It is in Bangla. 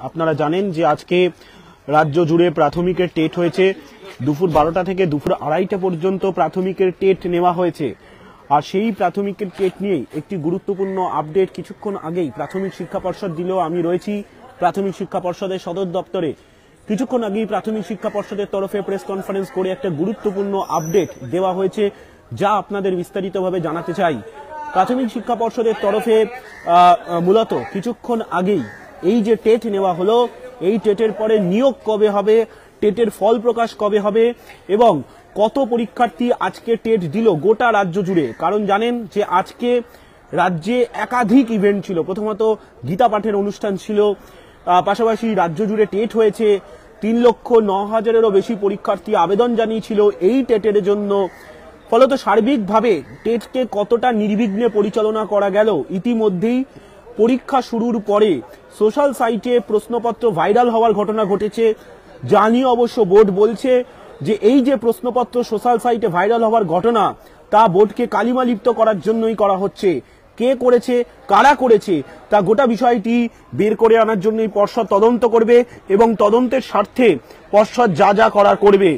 আপনারা জানেন যে আজকে রাজ্য জুড়ে প্রাথমিকের টেট হয়েছে। দুপুর 12টা থেকে দুপুর 2:30টা পর্যন্ত প্রাথমিকের টেট নেওয়া হয়েছে। আর সেই প্রাথমিকের টেট নিয়েই একটি গুরুত্বপূর্ণ আপডেট কিছুক্ষণ আগেই প্রাথমিক শিক্ষা পর্ষদ দিল। আমি রয়েছি প্রাথমিক শিক্ষা পর্ষদের সদর দপ্তরে। কিছুক্ষণ আগেই প্রাথমিক শিক্ষা পর্ষদের তরফে প্রেস কনফারেন্স করে একটা গুরুত্বপূর্ণ আপডেট দেওয়া হয়েছে, যা আপনাদের বিস্তারিতভাবে জানাতে চাই। প্রাথমিক শিক্ষা পর্ষদের তরফে মূলত কিছুক্ষণ আগেই এই যে টেট নেওয়া হলো, এই টেটের পরে নিয়োগ কবে হবে, টেটের ফল প্রকাশ কবে হবে এবং কত পরীক্ষার্থী আজকে টেট দিল গোটা রাজ্য জুড়ে। কারণ জানেন যে আজকে রাজ্যে একাধিক ইভেন্ট ছিল। প্রথমত গীতা পাঠের অনুষ্ঠান ছিল, পাশাপাশি রাজ্য জুড়ে টেট হয়েছে। 3,09,000-এরও বেশি পরীক্ষার্থী আবেদন জানিয়েছিল এই টেটের জন্য। ফলত সার্বিকভাবে টেটকে কতটা নির্বিঘ্নে পরিচালনা করা গেল। ইতিমধ্যেই পরীক্ষা শুরুর পরে সোশ্যাল সাইটে প্রশ্নপত্র ভাইরাল হওয়ার ঘটনা ঘটেছে, যা নিয়ে অবশ্য বোর্ড বলছে যে এই যে প্রশ্নপত্র সোশ্যাল সাইটে ভাইরাল হওয়ার ঘটনা, তা বোর্ডকে কালিমালিপ্ত করার জন্যই করা হচ্ছে। কে করেছে, কারা করেছে, তা গোটা বিষয়টি বের করে আনার জন্যই পর্ষদ তদন্ত করবে এবং তদন্তের স্বার্থে পর্ষদ যা যা করার করবে।